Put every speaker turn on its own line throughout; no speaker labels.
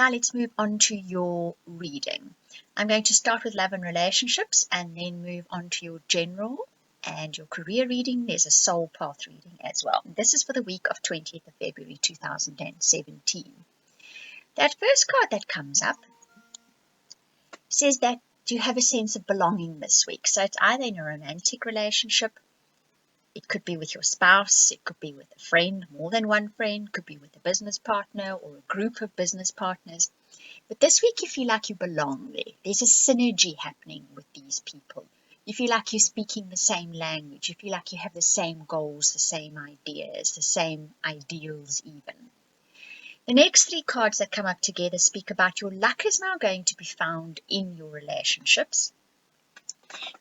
Now let's move on to your reading. I'm going to start with love and relationships and then move on to your general and your career reading. There's a soul path reading as well. This is for the week of 20th of February 2017. That first card that comes up says that you have a sense of belonging this week. So it's either in a romantic relationship, it could be with your spouse, it could be with a friend, more than one friend, could be with a business partner or a group of business partners. But this week you feel like you belong there. There's a synergy happening with these people. You feel like you're speaking the same language. You feel like you have the same goals, the same ideas, the same ideals even. The next three cards that come up together speak about your luck is now going to be found in your relationships,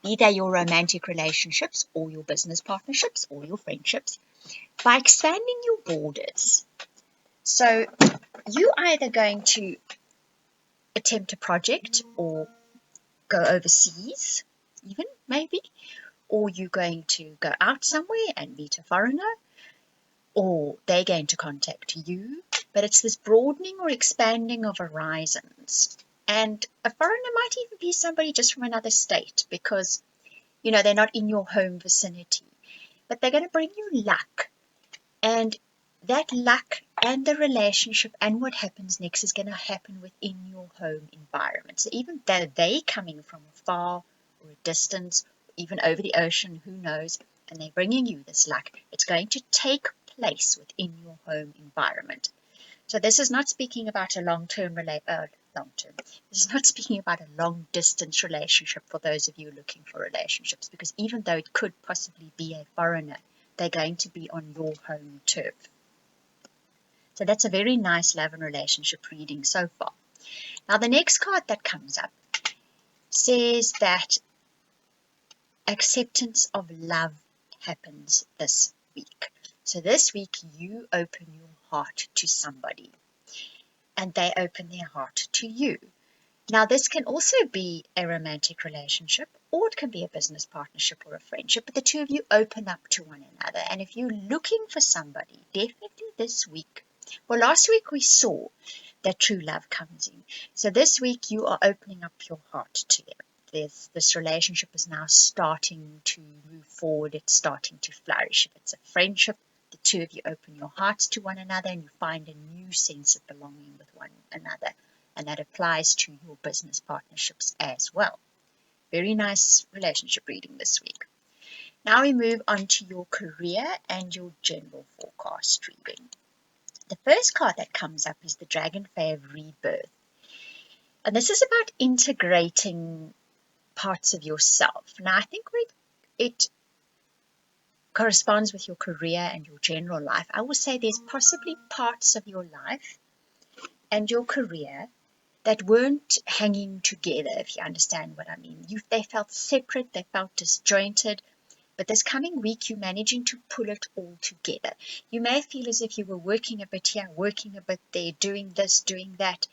either your romantic relationships or your business partnerships or your friendships, by expanding your borders. So you're either going to attempt a project or go overseas, even maybe, or you're going to go out somewhere and meet a foreigner, or they're going to contact you. But it's this broadening or expanding of horizons. And a foreigner might even be somebody just from another state because, they're not in your home vicinity. But they're going to bring you luck. And that luck and the relationship and what happens next is going to happen within your home environment. So even though they're coming from afar or a distance, even over the ocean, who knows, and they're bringing you this luck, it's going to take place within your home environment. So this is not speaking about a long-term. This is not speaking about a long-distance relationship for those of you looking for relationships, because even though it could possibly be a foreigner, they're going to be on your home turf. So that's a very nice love and relationship reading so far. Now the next card that comes up says that acceptance of love happens this week. So this week you open your heart to somebody and they open their heart to you. Now this can also be a romantic relationship, or it can be a business partnership or a friendship, but the two of you open up to one another. And if you're looking for somebody, definitely this week, well, last week we saw that true love comes in. So this week you are opening up your heart to them. This relationship is now starting to move forward. It's starting to flourish. If it's a friendship, the two of you open your hearts to one another and you find a new sense of belonging with one another. And that applies to your business partnerships as well. Very nice relationship reading this week. Now we move on to your career and your general forecast reading. The first card that comes up is the Dragonfly of Rebirth. And this is about integrating parts of yourself. Now I think it corresponds with your career and your general life. I would say there's possibly parts of your life and your career that weren't hanging together, if you understand what I mean. They felt separate, they felt disjointed, but this coming week you're managing to pull it all together. You may feel as if you were working a bit here, working a bit there, doing this, doing that,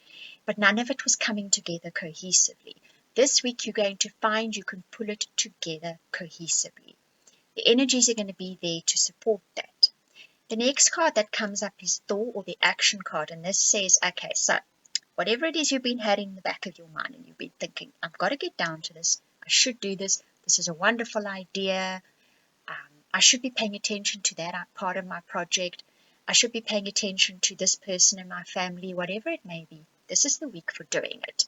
but none of it was coming together cohesively. This week you're going to find you can pull it together cohesively. The energies are going to be there to support that. The next card that comes up is Thor, or the action card, and this says, okay, so whatever it is you've been having in the back of your mind and you've been thinking, I've got to get down to this, I should do this, this is a wonderful idea, I should be paying attention to that part of my project, I should be paying attention to this person in my family, whatever it may be. This is the week for doing it.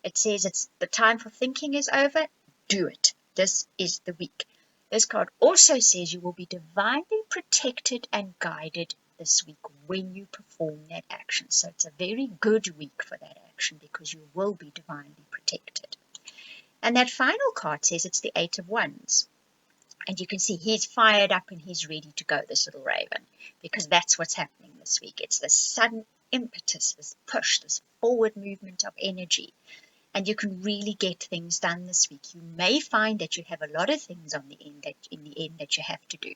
It says it's the time for thinking is over, do it. This is the week. This card also says you will be divinely protected and guided this week when you perform that action. So it's a very good week for that action because you will be divinely protected. And that final card says it's the Eight of Wands. And you can see he's fired up and he's ready to go, this little raven, because that's what's happening this week. It's this sudden impetus, this push, this forward movement of energy. And you can really get things done this week. You may find that you have a lot of things in the end that you have to do.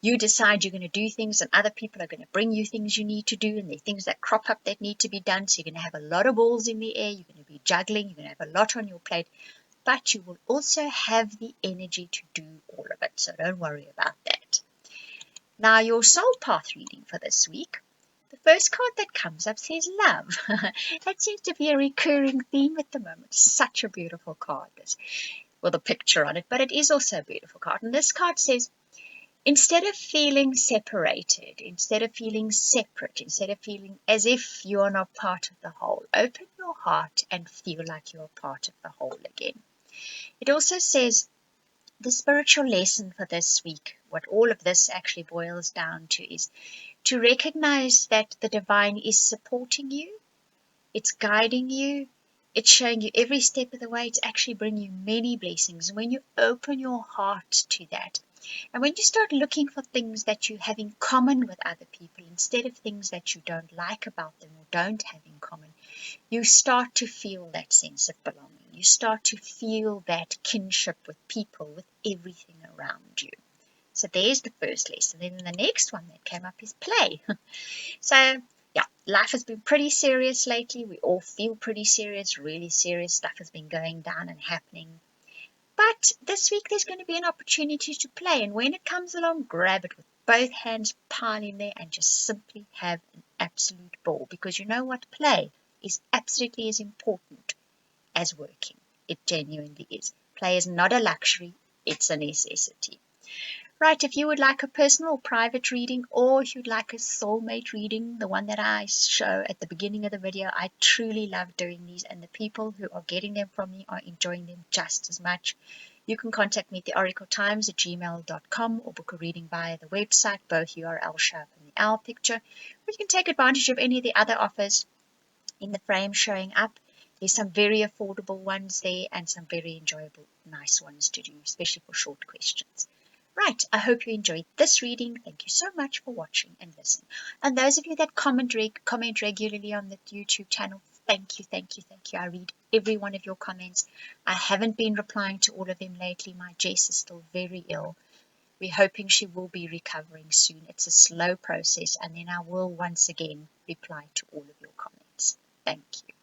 You decide you're going to do things and other people are going to bring you things you need to do, and there are things that crop up that need to be done. So you're going to have a lot of balls in the air. You're going to be juggling. You're going to have a lot on your plate. But you will also have the energy to do all of it. So don't worry about that. Now your soul path reading for this week. The first card that comes up says love. That seems to be a recurring theme at the moment. Such a beautiful card, this, with a picture on it, but it is also a beautiful card. And this card says, instead of feeling separated, instead of feeling separate, instead of feeling as if you are not part of the whole, open your heart and feel like you are part of the whole again. It also says, the spiritual lesson for this week, what all of this actually boils down to, is to recognize that the divine is supporting you, it's guiding you, it's showing you every step of the way, it's actually bringing you many blessings. And when you open your heart to that, and when you start looking for things that you have in common with other people, instead of things that you don't like about them or don't have in common, you start to feel that sense of belonging. You start to feel that kinship with people, with everything around you. So there's the first lesson. Then the next one that came up is play. So yeah, life has been pretty serious lately. We all feel pretty serious, really serious stuff has been going down and happening. But this week there's going to be an opportunity to play. And when it comes along, grab it with both hands, pile in there, and just simply have an absolute ball. Because you know what? Play is absolutely as important as working. It genuinely is. Play is not a luxury, it's a necessity. Right, if you would like a personal or private reading, or if you'd like a soulmate reading, the one that I show at the beginning of the video, I truly love doing these, and the people who are getting them from me are enjoying them just as much. You can contact me at theoracletimes@gmail.com or book a reading via the website. Both URLs show up in the owl picture. Or you can take advantage of any of the other offers in the frame showing up. There's some very affordable ones there and some very enjoyable, nice ones to do, especially for short questions. Right, I hope you enjoyed this reading. Thank you so much for watching and listening. And those of you that comment regularly on the YouTube channel, thank you, thank you, thank you. I read every one of your comments. I haven't been replying to all of them lately. My Jess is still very ill. We're hoping she will be recovering soon. It's a slow process, and then I will once again reply to all of your comments. Thank you.